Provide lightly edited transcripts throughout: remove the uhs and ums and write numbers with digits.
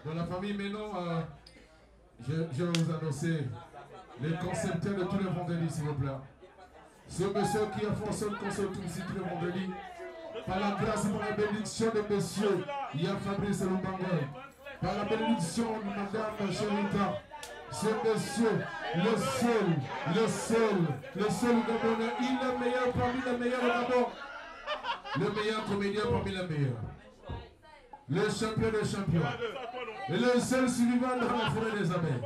Dans la famille, maintenant, je vais vous annoncer les concepteurs de tous les vendredis, s'il vous plaît. Ce monsieur qui a forcé le concert ici tous les vendredis, par la grâce et par la bénédiction de monsieur, il y a Fabrice Lumbango. Par la bénédiction de madame Chérita, ce monsieur, le seul Gabonais, il est le meilleur parmi les meilleurs au Gabon. Le meilleur comédien parmi les meilleurs. Le champion des champions. Et le seul survivant dans la forêt des abeilles.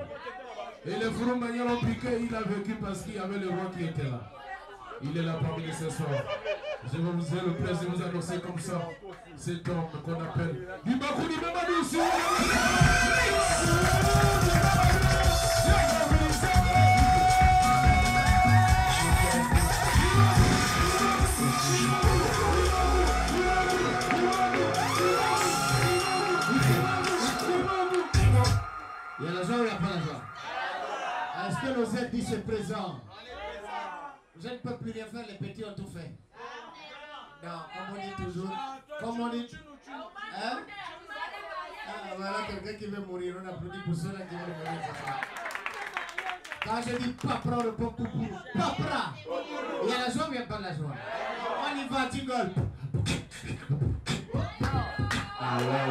Et les Froumaniens l'ont piqué, il a vécu parce qu'il y avait le roi qui était là. Il est là parmi nous ce soir. Je vais vous faire le plaisir de vous annoncer comme ça cet homme qu'on appelle Dibakouni Mamadou. Il y a la joie ou il n'y a pas la joie? Est-ce que nos aides disent présent? Je ne peux plus rien faire, les petits ont tout fait. Non, comme on dit toujours. Comme on dit. Hein? Ah, voilà quelqu'un qui veut mourir. On applaudit pour ceux-là qui veulent mourir. Quand je dis papra, le pop poupou. Papra! Il y a la joie ou il n'y a pas la joie? On y va, Tigol. Ah ouais.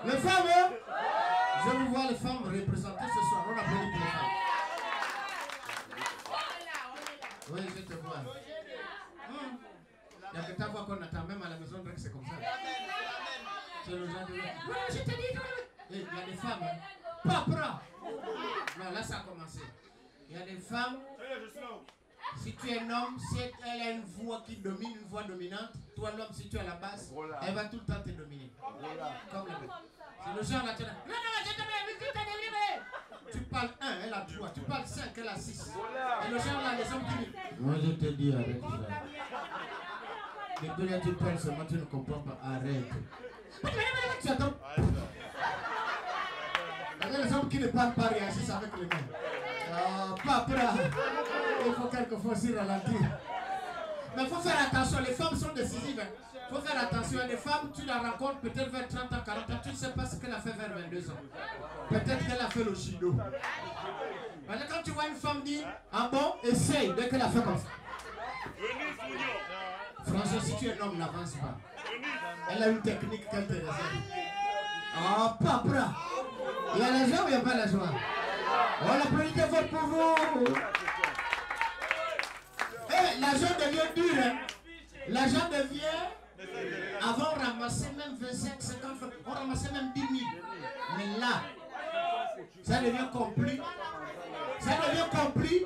Les femmes, je vous vois les femmes représentées ce soir. On applaudit pour les femmes. Oui, je te vois. Il y a que ta voix qu'on attend même à la maison, c'est comme ça. C'est le genre de... Oui, je te dis. Il y a des femmes. Papra. Non, là ça a commencé. Il y a des femmes. Si tu es un homme, si elle a une voix qui domine, une voix dominante, toi l'homme, si tu es à la base, elle va tout le temps te dominer. Comme c'est le genre là, tu non, je te mets, tu parles 1, elle a 3, tu parles 5, elle a 6. Et le genre là, les hommes qui... Moi je te dis, arrête ça. Depuis là, tu parles seulement, tu ne comprends pas, arrête. Tu attends. Les hommes qui ne parlent pas réagissent avec les mains. Papra. Il faut quelquefois s'y ralentir. Mais il faut faire attention, les femmes sont décisives. Il faut faire attention, les femmes, tu la rencontres peut-être vers 30 ans, 40 ans, tu ne sais pas ce qu'elle a fait vers 22 ans. Peut-être qu'elle a fait le judo. Maintenant, quand tu vois une femme dire, ah bon, essaye, dès qu'elle a fait comme ça. Franchement, si tu es un homme, n'avance pas. Elle a une technique qu'elle te réserve. Ah, papra. Il y a la joie ou il n'y a pas la joie? On applaudit de vote pour vous. L'argent devient dur. Hein? L'argent devient... Avant, on ramassait même 25, 50 francs. On ramassait même 10 000. Mais là, ça devient compliqué. Ça devient compliqué.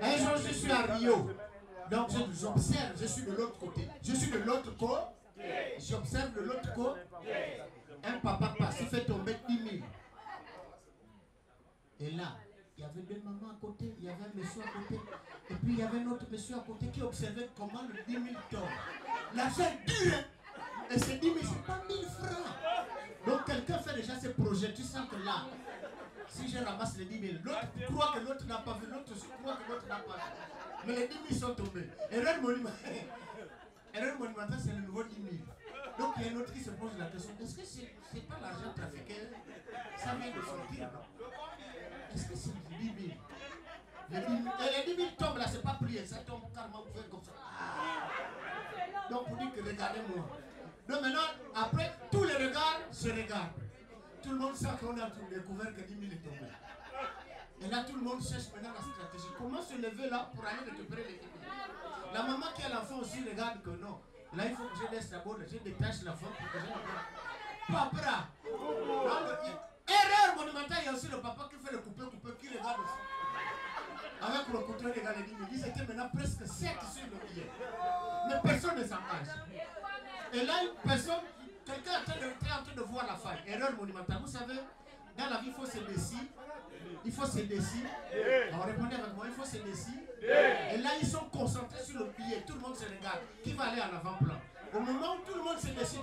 Un jour, je suis à Rio. Donc, j'observe. Je suis de l'autre côté. Je suis de l'autre côté. J'observe de l'autre côté. Un papa passe. Il fait tomber 10 000. Et là, il y avait deux mamans à côté, il y avait un monsieur à côté, et puis il y avait un autre monsieur à côté qui observait comment le 10 000 tombe. L'argent dure, et c'est 10 000, c'est pas 1000 francs. Donc quelqu'un fait déjà ses projets, tu sens que là, si je ramasse les 10 000, l'autre croit que l'autre n'a pas vu, l'autre croit que l'autre n'a pas vu. Mais les 10 000 sont tombés. Erreur monumentale, c'est le nouveau 10 000. Donc il y a un autre qui se pose la question, est-ce que c'est pas l'argent trafiqué? Ça vient de sortir, non? Est-ce que c'est 10 000? Les 10 000 tombent là, c'est pas prié, ça tombe carrément ouvert comme ça. Donc vous dites que regardez-moi. Donc maintenant, après, tous les regards se regardent. Tout le monde sait qu'on a découvert que 10 000 est tombé. Et là, tout le monde cherche maintenant la stratégie. Comment se lever là pour aller récupérer les 10 000? La maman qui a l'enfant aussi regarde que non. Là, il faut que je laisse d'abord, je détache l'enfant pour que je ne pas bras. Erreur monumentale, il y a aussi le papa qui fait le coupé, qui regarde aussi. Avec le couteau, il regarde les 10 000. Ils étaient maintenant presque 7 sur le billet. Mais personne ne s'engage. Et là, une personne, quelqu'un est en train de voir la faille. Erreur monumentale. Vous savez, dans la vie, il faut se décider. Il faut se décider. Alors répondez avec moi, il faut se décider. Et là, ils sont concentrés sur le billet. Tout le monde se regarde. Qui va aller en avant-plan? Au moment où tout le monde se décide,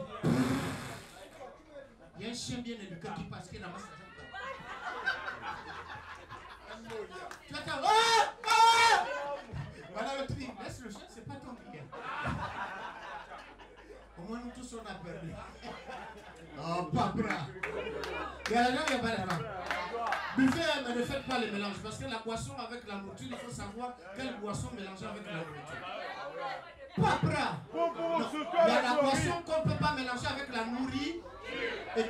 il y a un chien bien éduqué qui passe, qui ramasse la jambe. Tu attends. Voilà le truc. Laisse le chien, c'est pas ton client. Au moins nous tous on a perdu. Oh papa. Il y a la langue, il n'y a pas la langue. Buvez, mais ne faites pas les mélanges. Parce que la boisson avec la nourriture, il faut savoir quelle boisson mélanger avec la nourriture. Papa. Il y a la boisson qu'on ne peut pas mélanger avec la nourriture. Et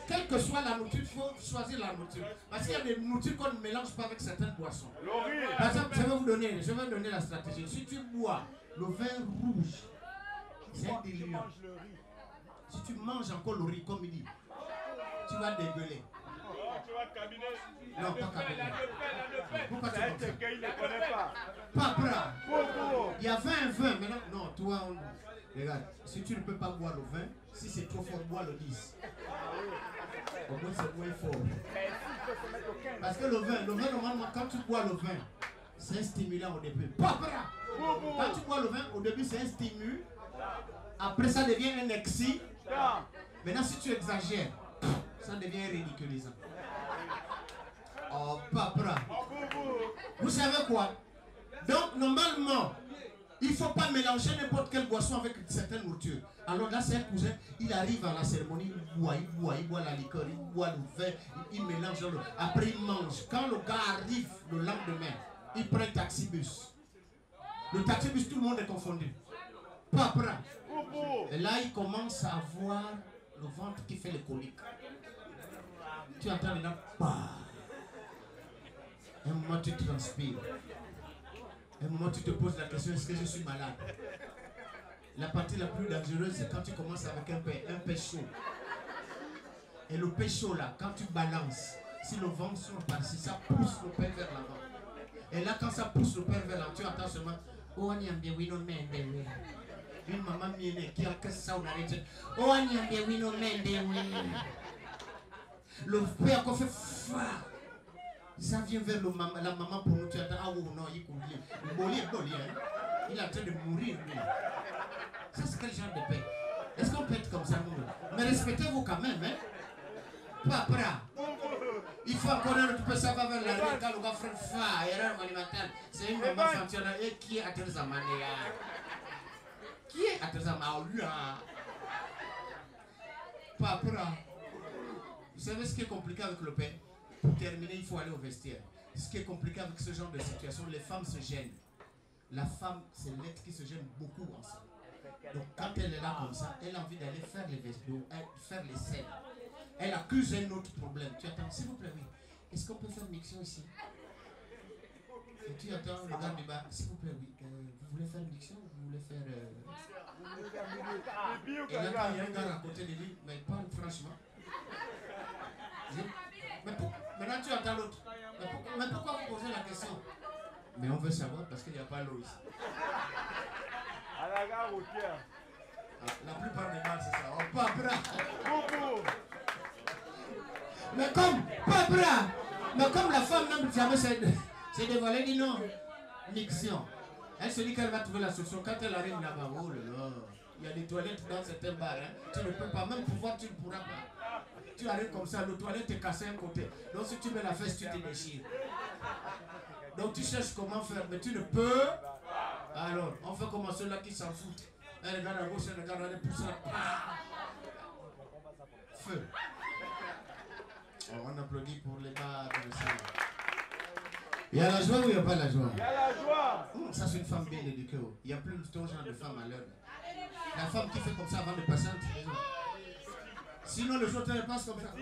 quelle que soit la nourriture, il faut choisir la nourriture. Parce qu'il y a des nourritures qu'on ne mélange pas avec certaines boissons. Par exemple, je vais vous donner la stratégie. Si tu bois le vin rouge, c'est un diluant. Si tu manges encore le riz, comme il dit, tu vas dégueuler. Tu vas cabiner. Non, pas cabiner. Pourquoi tu fais ça? Il ne connaît pas. Papa, il y a 20. Maintenant, non, toi, regarde, si tu ne peux pas boire le vin, si c'est trop fort, bois le 10. Au moins, c'est moins fort. Parce que le vin, normalement, quand tu bois le vin, c'est un stimulant au début. Papa, quand tu bois le vin, au début, c'est un stimulant. Après, ça devient un excitant. Maintenant, si tu exagères, ça devient ridiculisant. Oh, papa. Vous savez quoi? Donc, normalement, il ne faut pas mélanger n'importe quelle boisson avec certaines nourritures. Alors là, c'est un cousin, il arrive à la cérémonie, il boit la liqueur, il boit le vin, il mélange. Après, il mange. Quand le gars arrive le lendemain, il prend un taxibus. Le taxibus, tout le monde est confondu. Papa. Et là, il commence à avoir le ventre qui fait les coliques. Tu entends maintenant, un moment tu transpires. Un moment tu te poses la question, est-ce que je suis malade? La partie la plus dangereuse, c'est quand tu commences avec un pain chaud. Et le pain chaud là, quand tu balances, si le vent sort par-ci, ça pousse le pain vers l'avant. Et là, quand ça pousse le pain vers l'avant, tu entends seulement, oh, on y a bien, oui, non, mais, une maman mienne qui a que ça, on a dit, oh, on y a bien, oui, non, mais, oui. Le père qu'on fait fort. Ça vient vers la maman pour nous. Tu attends, ah oh non, il coule. Il est en train de mourir, lui. Ça, c'est quel genre de paix? Est-ce qu'on peut être comme ça, nous? Mais respectez-vous quand même, hein? Papa. Il faut encore un autre peu, ça va vers la rue. Quand le gars fait fa, erreur alimentaire. C'est une maman fonctionnaire. Et qui est à Terzamania? Qui est à Terzamania? Papa. Vous savez ce qui est compliqué avec le pain? Pour terminer, il faut aller au vestiaire. Ce qui est compliqué avec ce genre de situation, les femmes se gênent. La femme, c'est l'être qui se gêne beaucoup ensemble. Donc quand elle est là comme ça, elle a envie d'aller faire les vestiaires, faire les scènes. Elle accuse un autre problème. Tu attends, s'il vous plaît, oui. Est-ce qu'on peut faire une mixtion ici? Et tu attends, le gars du bas, s'il vous plaît, oui. Vous voulez faire une mixtion ou vous voulez faire... Et là, quand il y a un gars à côté de lui, mais il parle franchement. Maintenant tu entends l'autre. Mais pourquoi vous posez la question? Mais on veut savoir parce qu'il n'y a pas l'eau ici. À la gare routière. La plupart des gars, c'est ça. Oh, papa. Mais comme la femme n'a jamais s'est dévoilée, dit non. Mixion. Elle se dit qu'elle va trouver la solution. Quand elle arrive là-bas, oh là là, il y a des toilettes dans certains bars. Hein. Tu ne peux pas, même pouvoir, tu ne pourras pas. Tu arrives comme ça, le toilette est cassé un côté. Donc si tu mets la fesse, tu te déchires. Donc tu cherches comment faire, mais tu ne peux. Alors, on fait comme ceux-là qui s'en foutent. Un regarde à gauche, un regarde à droite, pousse là. Feu. Oh, on applaudit pour les bars de ça. Il y a la joie ou il n'y a pas la joie? Il y a la joie. Ça, c'est une femme bien éduquée. Il n'y a plus ton genre de femme à l'heure. La femme qui fait comme ça avant de passer un petit. Sinon, les autres, elles passent comme ça.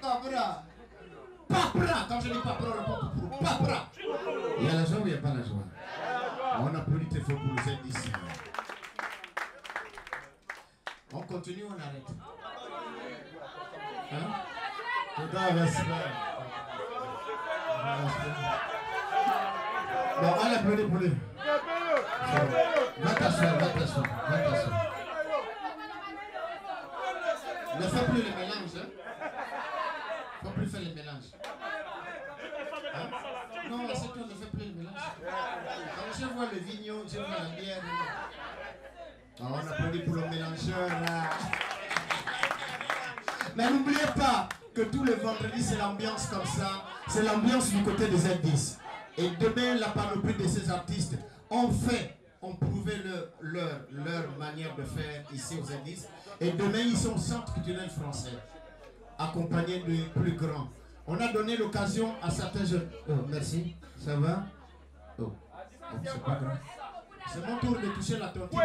Papra. Papra. Quand je dis papra, on répond papra. Il y a la joie ou il n'y a pas la joie? On applaudit tes faux pour nous aider ici. On continue ou on arrête? Hein? Tout à l'heure. Bon, on applaudit pour lui. Va t'asseoir, va t'asseoir, va t'asseoir. Ne fais plus les mélanges. Hein? Il ne faut plus faire les mélanges. Hein? Non, c'est toi, ne fais plus les mélanges. Quand je vois le vignon, je vois la bière. On applaudit pour le mélangeur. Mais n'oubliez pas que tous les vendredis, c'est l'ambiance comme ça. C'est l'ambiance du côté des Z10. Et demain, la panoplie de ces artistes ont prouvé leur manière de faire ici aux Z10. Et demain, ils sont au Centre culturel français, accompagnés des plus grands. On a donné l'occasion à certains jeunes. Oh, merci, ça va? Oh, c'est pas grave. C'est mon tour de toucher la tontine.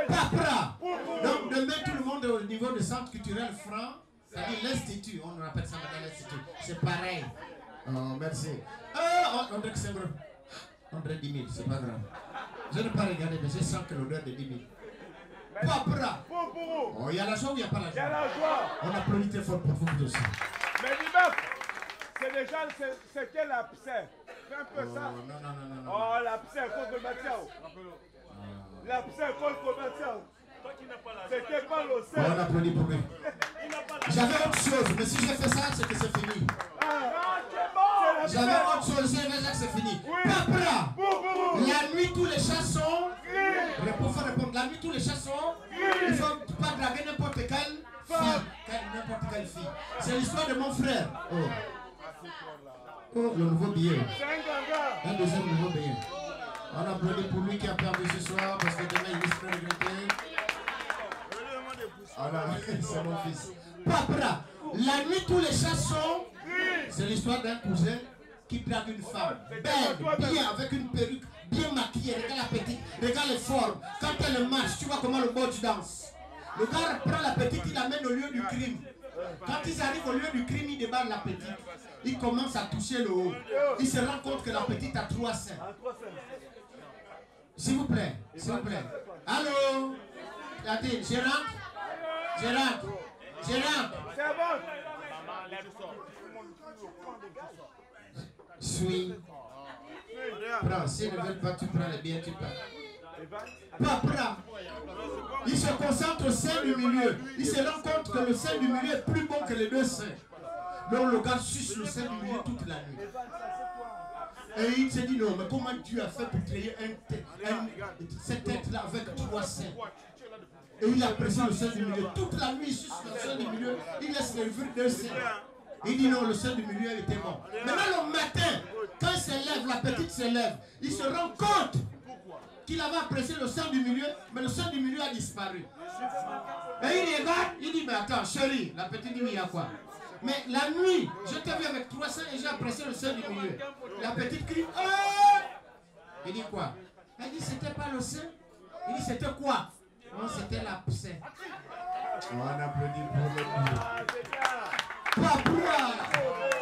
Papra! Donc demain, tout le monde au niveau du Centre culturel franc, c'est-à-dire l'Institut, on appelle ça maintenant l'Institut. C'est pareil. Oh, merci. André Xengro. André 10 000, c'est pas grave. Je n'ai pas regardé, mais je sens que l'odeur de 10 000. Papra! Oh, il y a la joie ou il n'y a pas la joie? Il y a la joie. On applaudit très fort pour vous aussi. Mais Libaf, c'est déjà c'était la psère. Fais un peu ça. Non. Oh, la psère contre Mathiao. La psère contre Mathiao. C'était pas le sel. On applaudit pour lui. J'avais autre chose, mais si j'ai fait ça, c'est que c'est fini. J'avais autre chose, j'ai fait ça, c'est fini. Papra! La nuit, tous les chats sont. Pour faire répondre, la nuit, tous les chats sont. Il ne faut pas draguer n'importe quelle fille. N'importe quelle fille. C'est l'histoire de mon frère. Oh, le nouveau billet. Un deuxième nouveau billet. On applaudit pour lui qui a perdu ce soir parce que demain il risque de regretter. Alors, c'est mon fils. Papra, la nuit tous les chats sont. C'est l'histoire d'un cousin qui drague une femme. Belle, bien, avec une perruque, bien maquillée. Regarde la petite, regarde les formes. Quand elle marche, tu vois comment le bord danse. Le gars prend la petite, il l'amène au lieu du crime. Quand ils arrivent au lieu du crime, il déballe la petite. Il commence à toucher le haut. Il se rend compte que la petite a 3 seins. S'il vous plaît, s'il vous plaît. Allô? Attendez, je rentre? Je rentre. Suis. Prends, s'ils ne veulent pas, tu prends les biens, tu pars. Papra. Il se concentre au sein du milieu. Il se rend compte que le sein du milieu est plus bon que les 2 seins. Donc le gars suce le sein du milieu toute la nuit. Et il se dit non, mais comment Dieu a fait pour créer cette tête-là avec 3 seins? Et il apprécie le sein du milieu. Toute la nuit, il suce le sein du milieu. Il laisse les vivre 2 seins. Il dit non, le sein du milieu était bon. Maintenant le matin, quand il se lève, la petite se lève. Il se rend compte qu'il avait apprécié le sein du milieu, mais le sein du milieu a disparu. Et il regarde, il dit mais attends, chérie, la petite dit oui, il y a quoi? Mais la nuit, je t'ai vu avec 3 seins et j'ai apprécié le sein du milieu. La petite crie, oh! Il dit quoi? Elle dit c'était pas le sein. Il dit c'était quoi? Non, c'était la poussée. On applaudit pour le coup. Papra!